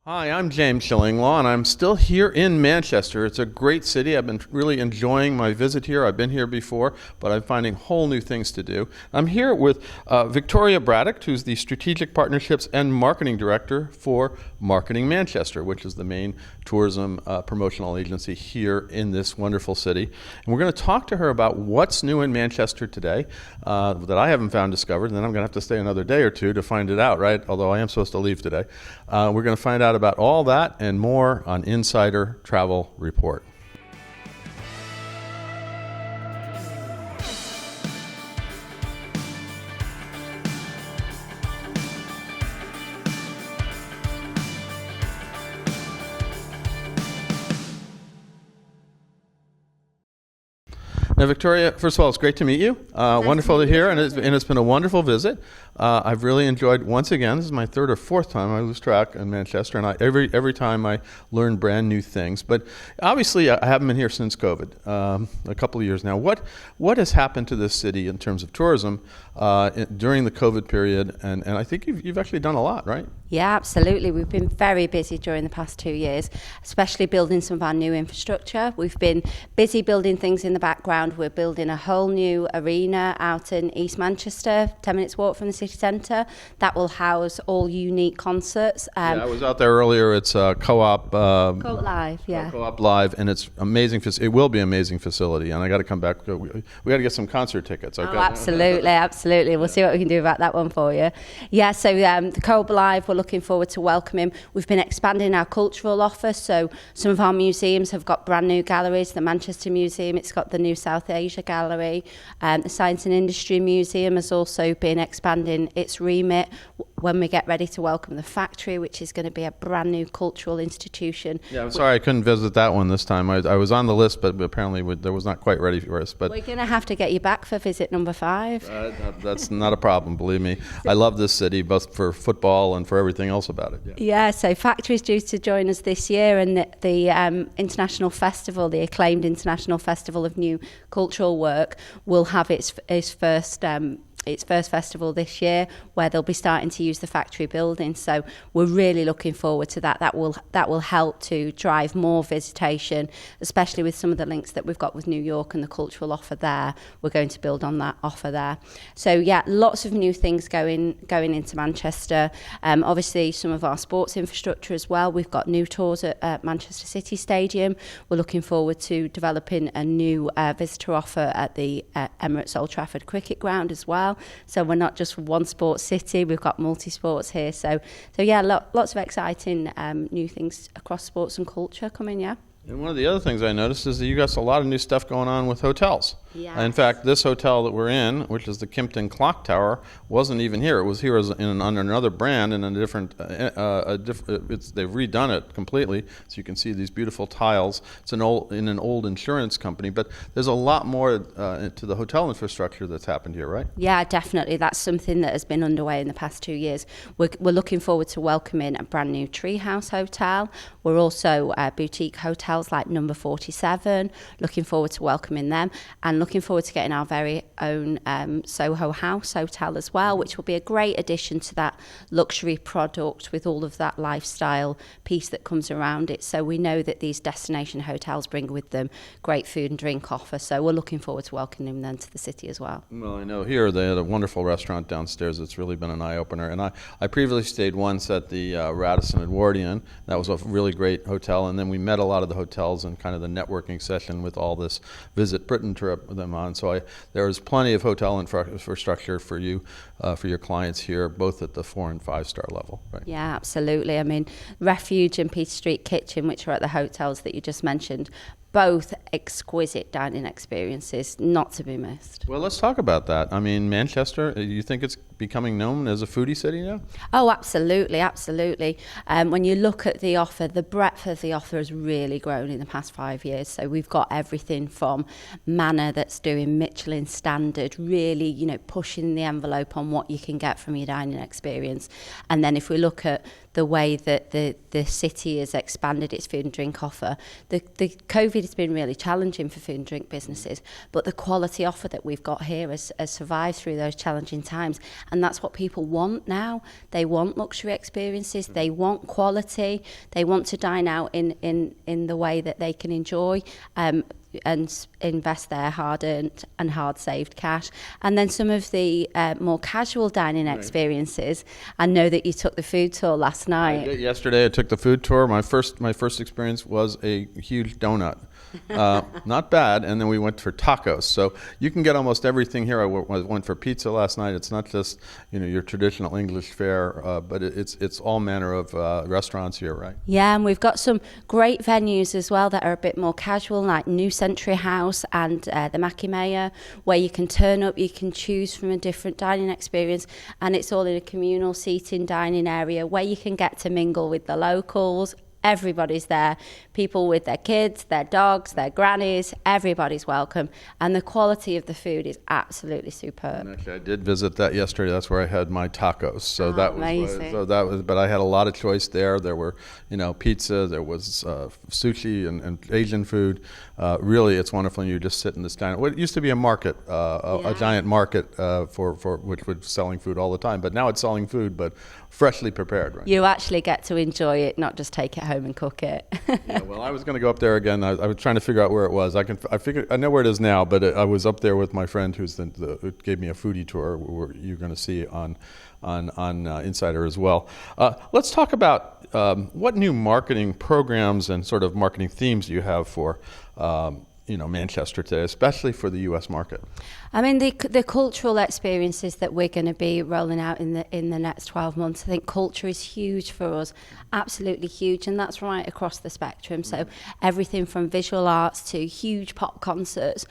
Hi, I'm James Shillinglaw, and I'm still here in Manchester. It's a great city. I've been really enjoying my visit here. I've been here before, but I'm finding whole new things to do. I'm here with Victoria Braddock, who's the Strategic Partnerships and Marketing Director for Marketing Manchester, which is the main tourism promotional agency here in this wonderful city. And we're going to talk to her about what's new in Manchester today that I haven't found discovered, and then I'm going to have to stay another day or two to find it out, right? Although I am supposed to leave today. We're going to find out about all that and more on Insider Travel Report. Now, Victoria, first of all, it's great to meet you. Wonderful to hear, and it's been a wonderful visit. I've really enjoyed, once again, this is my third or fourth time, I lose track, in Manchester, and every time I learn brand new things. But obviously, I haven't been here since COVID, a couple of years now. What has happened to this city in terms of tourism during the COVID period? And I think you've actually done a lot, right? Yeah, absolutely. We've been very busy during the past 2 years, especially building some of our new infrastructure. We've been busy building things in the background. We're building a whole new arena out in East Manchester, 10 minutes walk from the city centre. That will house all unique concerts. Yeah, I was out there earlier. It's Co-op Live, yeah. Co-op Live, and it's amazing. It will be an amazing facility, and I got to come back. We got to get some concert tickets. Okay? Oh, absolutely. We'll see what we can do about that one for you. Yeah, so the Co-op Live, we're looking forward to welcoming. We've been expanding our cultural offer, so some of our museums have got brand new galleries. The Manchester Museum, it's got the new South Asia Gallery. The Science and Industry Museum has also been expanding its remit when we get ready to welcome the Factory, which is going to be a brand new cultural institution. Yeah, I'm sorry I couldn't visit that one this time. I was on the list, but apparently there was not quite ready for us. But we're going to have to get you back for visit number 5. That's not a problem, believe me. I love this city, both for football and for everything else about it. Yeah, so Factory is due to join us this year, and the International Festival, the acclaimed International Festival of New Cultural Work, will have its first festival this year, where they'll be starting to use the Factory building. So we're really looking forward to that. That will help to drive more visitation, especially with some of the links that we've got with New York and the cultural offer there. We're going to build on that offer there. So yeah, lots of new things going into Manchester. Obviously, some of our sports infrastructure as well. We've got new tours at Manchester City Stadium. We're looking forward to developing a new visitor offer at the Emirates Old Trafford Cricket Ground as well. So we're not just one sports city, we've got multi-sports here. So yeah, lots of exciting new things across sports and culture coming, yeah. And one of the other things I noticed is that you got a lot of new stuff going on with hotels. Yes. In fact, this hotel that we're in, which is the Kimpton Clock Tower, wasn't even here. It was here under another brand and a different. They've redone it completely, so you can see these beautiful tiles. It's in an old insurance company, but there's a lot more to the hotel infrastructure that's happened here, right? Yeah, definitely. That's something that has been underway in the past 2 years. We're looking forward to welcoming a brand new Treehouse Hotel. We're also boutique hotels like Number 47. Looking forward to welcoming them, and looking forward to getting our very own Soho House Hotel as well, which will be a great addition to that luxury product with all of that lifestyle piece that comes around it. So we know that these destination hotels bring with them great food and drink offer. So we're looking forward to welcoming them to the city as well. Well, I know here they had a wonderful restaurant downstairs that's really been an eye-opener. And I previously stayed once at the Radisson Edwardian. That was a really great hotel. And then we met a lot of the hotels and kind of the networking session with all this Visit Britain trip with them on. So there's plenty of hotel infrastructure for you, for your clients here, both at the 4 and 5 star level. Right? Yeah, absolutely. I mean, Refuge and Peter Street Kitchen, which are at the hotels that you just mentioned, both exquisite dining experiences, not to be missed. Well, let's talk about that. I mean, Manchester, you think it's becoming known as a foodie city now? Oh, absolutely. When you look at the offer, the breadth of the offer has really grown in the past 5 years. So we've got everything from Manor that's doing Michelin standard, really, pushing the envelope on what you can get from your dining experience. And then if we look at the way that the city has expanded its food and drink offer. The COVID has been really challenging for food and drink businesses, but the quality offer that we've got here has survived through those challenging times, and that's what people want now. They want luxury experiences, they want quality, they want to dine out in the way that they can enjoy and invest their hard-earned and hard-saved cash. And then some of the more casual dining experiences. I know that you took the food tour last night. Yesterday I took the food tour. My first experience was a huge donut. Not bad. And then we went for tacos. So you can get almost everything here. I went for pizza last night. It's not just your traditional English fare, but it's all manner of restaurants here, right? Yeah, and we've got some great venues as well that are a bit more casual, like New Century House and the Makimea, where you can turn up, you can choose from a different dining experience, and it's all in a communal seating dining area where you can get to mingle with the locals. Everybody's there, people with their kids, their dogs, their grannies, everybody's welcome, and the quality of the food is absolutely superb. And actually, I did visit that yesterday. That's where I had my tacos. So amazing. But I had a lot of choice there. There were, pizza, there was sushi and Asian food. Really, it's wonderful. And you just sit in this diner. Well, it used to be a market, a giant market for which was selling food all the time. But now it's selling food, but freshly prepared, right? You actually get to enjoy it, not just take it home and cook it. Yeah, well, I was going to go up there again. I was trying to figure out where it was. I know where it is now, but I was up there with my friend who gave me a foodie tour. Where you're going to see on Insider as well. Let's talk about what new marketing programs and sort of marketing themes you have for Manchester today, especially for the U.S. market. I mean, the cultural experiences that we're going to be rolling out in the next 12 months, I think culture is huge for us, absolutely huge, and that's right across the spectrum. So everything from visual arts to huge pop concerts.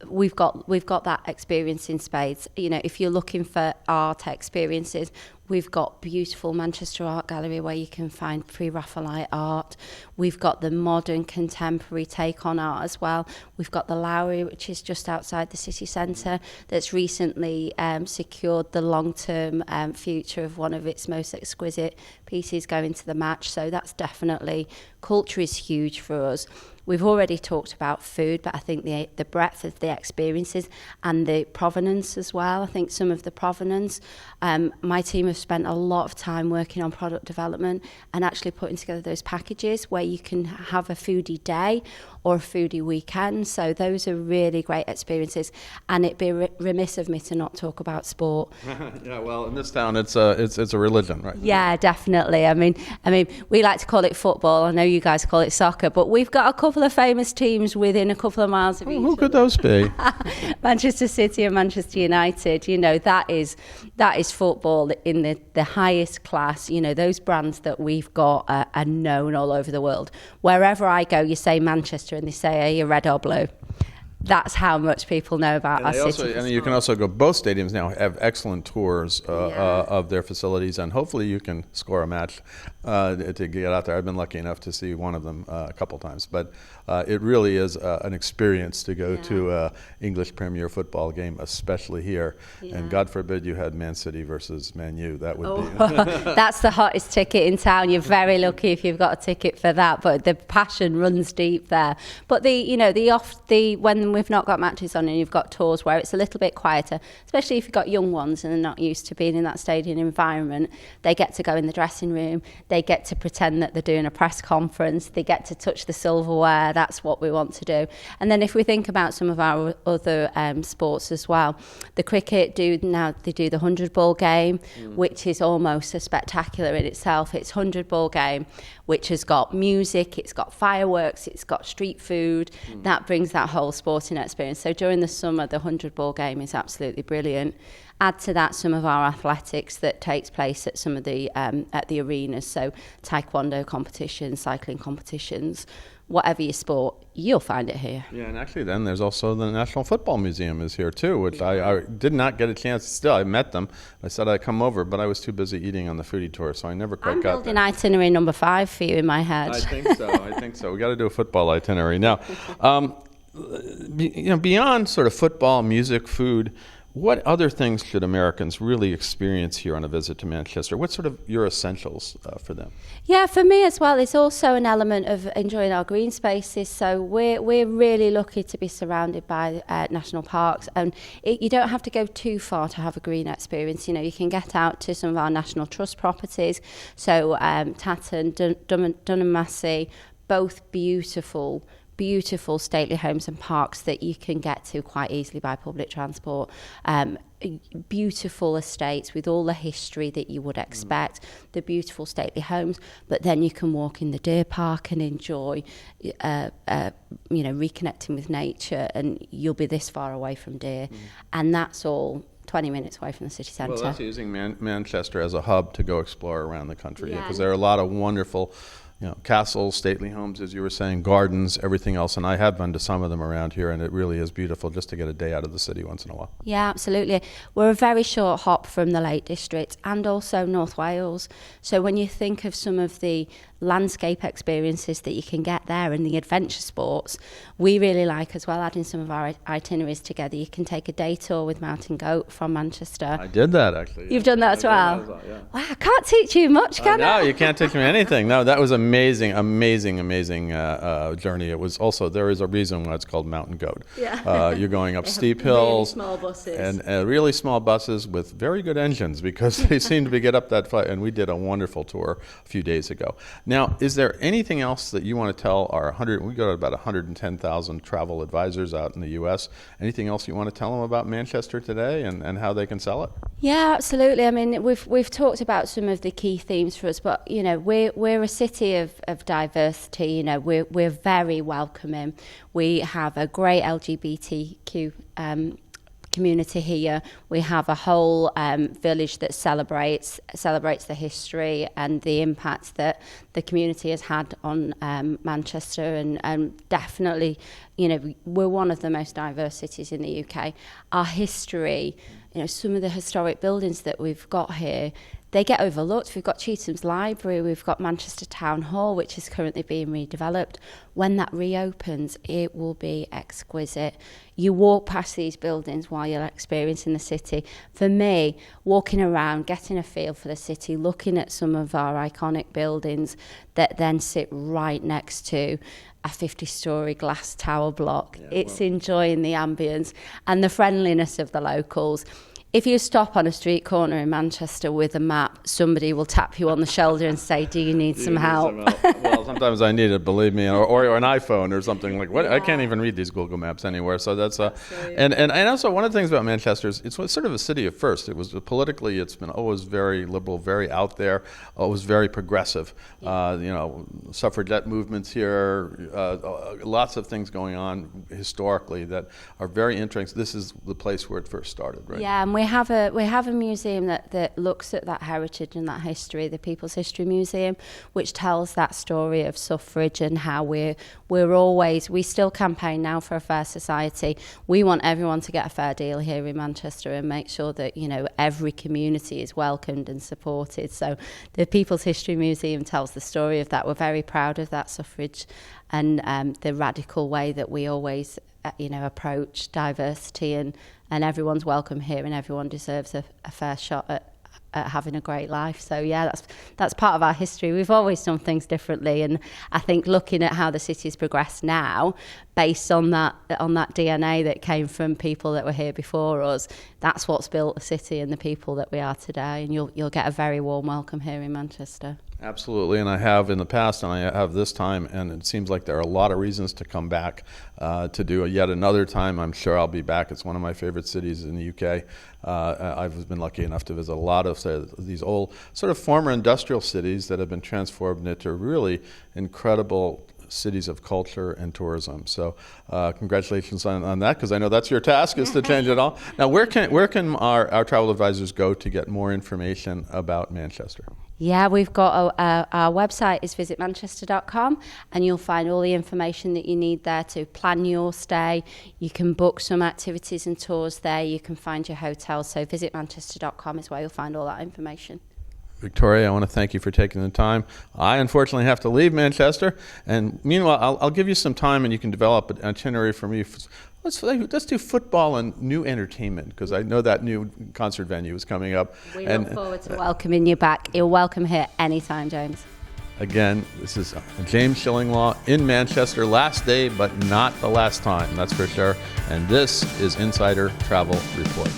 We've got that experience in spades. If you're looking for art experiences, we've got beautiful Manchester Art Gallery where you can find pre-Raphaelite art. We've got the modern contemporary take on art as well. We've got the Lowry, which is just outside the city centre, that's recently secured the long-term future of one of its most exquisite pieces going to the match. So that's definitely, culture is huge for us. We've already talked about food, but I think the breadth of the experiences and the provenance as well. I think some of the provenance, my team have spent a lot of time working on product development and actually putting together those packages where you can have a foodie day or a foodie weekend. So those are really great experiences, and it'd be remiss of me to not talk about sport. Yeah, well, in this town, it's a religion, right? Yeah, definitely. I mean, we like to call it football. I know you guys call it soccer, but we've got a couple of famous teams within a couple of miles of each other. Who could those be? Manchester City and Manchester United. That is football in the highest class. Those brands that we've got are known all over the world. Wherever I go, you say Manchester and they say, are you red or blue? That's how much people know about our city. And you can also go, both stadiums now have excellent tours of their facilities, and hopefully you can score a match to get out there. I've been lucky enough to see one of them a couple times, but it really is an experience to go to an English Premier football game, especially here. Yeah. And God forbid you had Man City versus Man U. That would be... That's the hottest ticket in town. You're very lucky if you've got a ticket for that, but the passion runs deep there. But when we've not got matches on and you've got tours where it's a little bit quieter, especially if you've got young ones and they're not used to being in that stadium environment, they get to go in the dressing room, they get to pretend that they're doing a press conference, they get to touch the silverware. That's what we want to do. And then if we think about some of our other sports as well, the cricket they do the 100 ball game, which is almost a spectacular in itself. It's 100 ball game, which has got music, it's got fireworks, it's got street food. That brings that whole sporting experience. So during the summer, the 100 ball game is absolutely brilliant. Add to that some of our athletics that takes place at some of the at the arenas, so taekwondo competitions, cycling competitions, whatever your sport, you'll find it here. Yeah, and actually then there's also the National Football Museum is here too, which I did not get a chance. Still, I met them. I said I'd come over, but I was too busy eating on the foodie tour, so I never quite got there. I'm building itinerary number 5 for you in my head. I think so. We got to do a football itinerary. Now, beyond sort of football, music, food, what other things should Americans really experience here on a visit to Manchester? What's sort of your essentials for them? Yeah, for me as well, it's also an element of enjoying our green spaces. So we're really lucky to be surrounded by national parks, and you don't have to go too far to have a green experience. You know, you can get out to some of our National Trust properties, so Tatton, Dunham Massey, both beautiful stately homes and parks that you can get to quite easily by public transport. Beautiful estates with all the history that you would expect, the beautiful stately homes, but then you can walk in the deer park and enjoy reconnecting with nature, and you'll be this far away from deer, and that's all 20 minutes away from the city centre. Well, that's using Manchester as a hub to go explore around the country, because there are a lot of wonderful castles, stately homes, as you were saying, gardens, everything else. And I have been to some of them around here, and it really is beautiful just to get a day out of the city once in a while. Yeah, absolutely. We're a very short hop from the Lake District and also North Wales. So when you think of some of the landscape experiences that you can get there and the adventure sports, we really like as well adding some of our itineraries together. You can take a day tour with Mountain Goat from Manchester. I did that, actually. You've done that as well? Yeah. Wow, I can't teach you much, can I? No, you can't teach me anything. No, that was amazing journey. It was also, there is a reason why it's called Mountain Goat. Yeah. You're going up steep hills. Really small buses. And really small buses with very good engines, because they seem to get up that flight. And we did a wonderful tour a few days ago. Now, is there anything else that you want to tell our we got about 110,000 travel advisors out in the U.S. Anything else you want to tell them about Manchester today and how they can sell it? Yeah, absolutely. I mean, we've talked about some of the key themes for us, but we're a city of diversity. We're very welcoming. We have a great LGBTQ community here. We have a whole village that celebrates the history and the impact that the community has had on Manchester, and definitely, we're one of the most diverse cities in the UK. Our history, some of the historic buildings that we've got here, they get overlooked. We've got Chetham's Library, we've got Manchester Town Hall, which is currently being redeveloped. When that reopens, it will be exquisite. You walk past these buildings while you're experiencing the city. For me, walking around, getting a feel for the city, looking at some of our iconic buildings that then sit right next to a 50-storey glass tower block. It's enjoying the ambience and the friendliness of the locals. If you stop on a street corner in Manchester with a map, somebody will tap you on the shoulder and say, "Do you need some help?" Well, sometimes I need it, believe me, or an iPhone or something like. What? Yeah. I can't even read these Google Maps anywhere. So that's and also one of the things about Manchester is it's sort of a city of first. It was politically, it's been always very liberal, very out there, always very progressive. Suffragette movements here, lots of things going on historically that are very interesting. This is the place where it first started, right? Yeah, and we have a museum that looks at that heritage and that history, the People's History Museum, which tells that story of suffrage and how we still campaign now for a fair society. We want everyone to get a fair deal here in Manchester and make sure that every community is welcomed and supported. So the People's History Museum tells the story of that. We're very proud of that suffrage and the radical way that we always approach diversity, and everyone's welcome here, and everyone deserves a fair shot at having a great life. So yeah, that's part of our history. We've always done things differently, and I think looking at how the city's progressed now, based on that DNA that came from people that were here before us, that's what's built the city and the people that we are today. And you'll get a very warm welcome here in Manchester. Absolutely, and I have in the past, and I have this time, and it seems like there are a lot of reasons to come back to do yet another time. I'm sure I'll be back. It's one of my favorite cities in the UK. I've been lucky enough to visit a lot of these old sort of former industrial cities that have been transformed into really incredible cities of culture and tourism. So congratulations on that, because I know that's your task, is to change it all. Now, where can our travel advisors go to get more information about Manchester? Yeah, we've got our website is visitmanchester.com, and you'll find all the information that you need there to plan your stay. You can book some activities and tours there. You can find your hotel. So visitmanchester.com is where you'll find all that information. Victoria, I want to thank you for taking the time. I unfortunately have to leave Manchester, and meanwhile, I'll give you some time, and you can develop an itinerary for me let's do football and new entertainment, because I know that new concert venue is coming up. We look forward to welcoming you back. You're welcome here anytime, James. Again, this is James Shillinglaw in Manchester. Last day, but not the last time, that's for sure. And this is Insider Travel Report.